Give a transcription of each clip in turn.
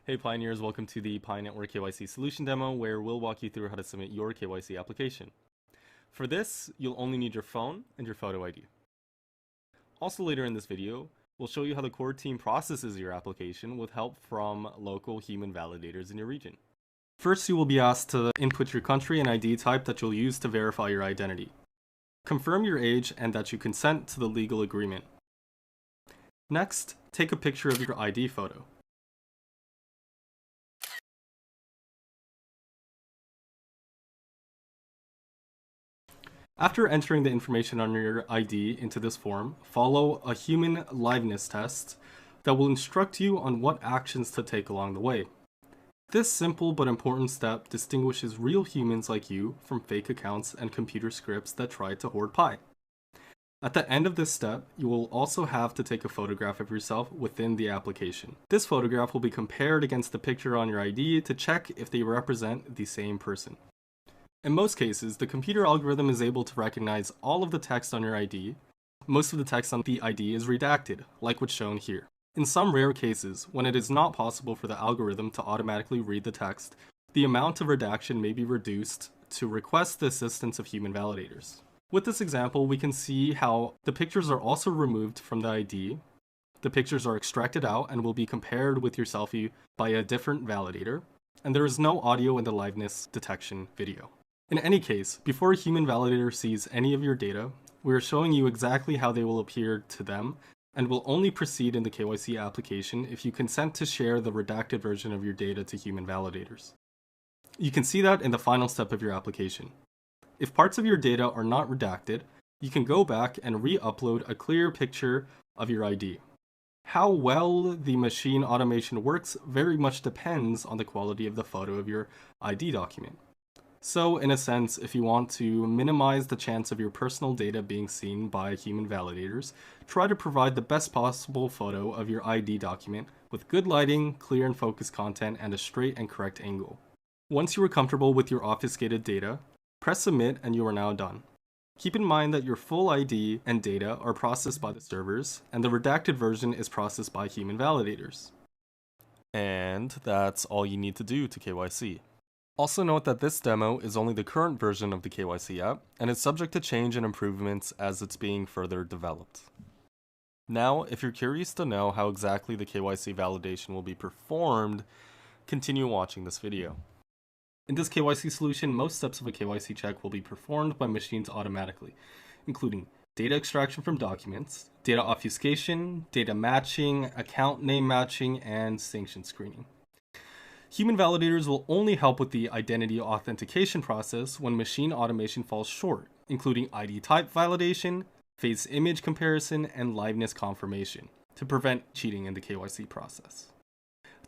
Hey Pioneers, welcome to the Pi Network KYC solution demo where we'll walk you through how to submit your KYC application. For this, you'll only need your phone and your photo ID. Also later in this video, we'll show you how the core team processes your application with help from local human validators in your region. First, you will be asked to input your country and ID type that you'll use to verify your identity. Confirm your age and that you consent to the legal agreement. Next, take a picture of your ID photo. After entering the information on your ID into this form, follow a human liveness test that will instruct you on what actions to take along the way. This simple but important step distinguishes real humans like you from fake accounts and computer scripts that try to hoard Pi. At the end of this step, you will also have to take a photograph of yourself within the application. This photograph will be compared against the picture on your ID to check if they represent the same person. In most cases, the computer algorithm is able to recognize all of the text on your ID. Most of the text on the ID is redacted, like what's shown here. In some rare cases, when it is not possible for the algorithm to automatically read the text, the amount of redaction may be reduced to request the assistance of human validators. With this example, we can see how the pictures are also removed from the ID. The pictures are extracted out and will be compared with your selfie by a different validator, and there is no audio in the liveness detection video. In any case, before a human validator sees any of your data, we are showing you exactly how they will appear to them and will only proceed in the KYC application if you consent to share the redacted version of your data to human validators. You can see that in the final step of your application. If parts of your data are not redacted, you can go back and re-upload a clear picture of your ID. How well the machine automation works very much depends on the quality of the photo of your ID document. So, in a sense, if you want to minimize the chance of your personal data being seen by human validators, try to provide the best possible photo of your ID document with good lighting, clear and focused content, and a straight and correct angle. Once you are comfortable with your obfuscated data, press submit and you are now done. Keep in mind that your full ID and data are processed by the servers, and the redacted version is processed by human validators. And that's all you need to do to KYC. Also note that this demo is only the current version of the KYC app, and is subject to change and improvements as it's being further developed. Now, if you're curious to know how exactly the KYC validation will be performed, continue watching this video. In this KYC solution, most steps of a KYC check will be performed by machines automatically, including data extraction from documents, data obfuscation, data matching, account name matching, and sanction screening. Human validators will only help with the identity authentication process when machine automation falls short, including ID type validation, face image comparison, and liveness confirmation, to prevent cheating in the KYC process.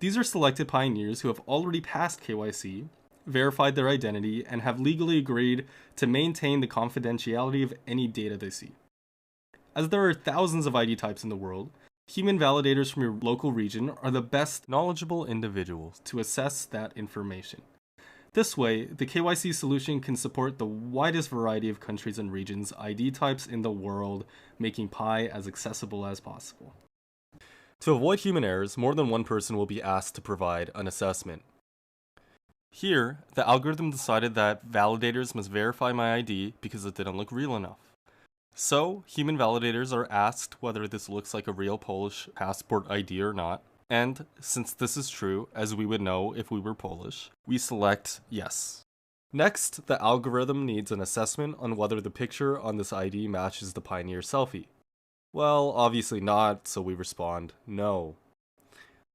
These are selected pioneers who have already passed KYC, verified their identity, and have legally agreed to maintain the confidentiality of any data they see. As there are thousands of ID types in the world, human validators from your local region are the best knowledgeable individuals to assess that information. This way, the KYC solution can support the widest variety of countries and regions' ID types in the world, making Pi as accessible as possible. To avoid human errors, more than one person will be asked to provide an assessment. Here, the algorithm decided that validators must verify my ID because it didn't look real enough. So, human validators are asked whether this looks like a real Polish passport ID or not, and since this is true, as we would know if we were Polish, we select yes. Next, the algorithm needs an assessment on whether the picture on this ID matches the Pioneer selfie. Well, obviously not, so we respond no.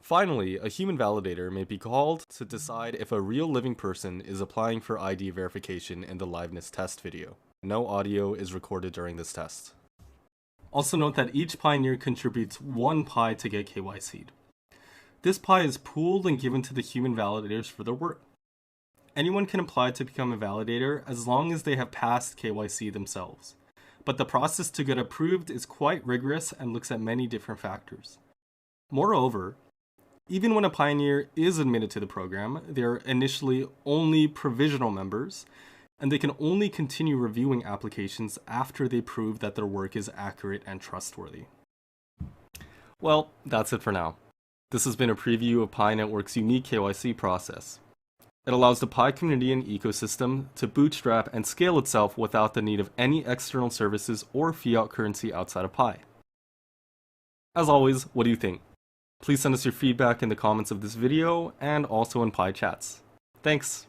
Finally, a human validator may be called to decide if a real living person is applying for ID verification in the liveness test video. No audio is recorded during this test. Also note that each pioneer contributes 1 Pi to get KYC'd. This Pi is pooled and given to the human validators for their work. Anyone can apply to become a validator as long as they have passed KYC themselves. But the process to get approved is quite rigorous and looks at many different factors. Moreover, even when a pioneer is admitted to the program, they are initially only provisional members, and they can only continue reviewing applications after they prove that their work is accurate and trustworthy. Well, that's it for now. This has been a preview of Pi Network's unique KYC process. It allows the Pi community and ecosystem to bootstrap and scale itself without the need of any external services or fiat currency outside of Pi. As always, what do you think? Please send us your feedback in the comments of this video and also in Pi chats. Thanks!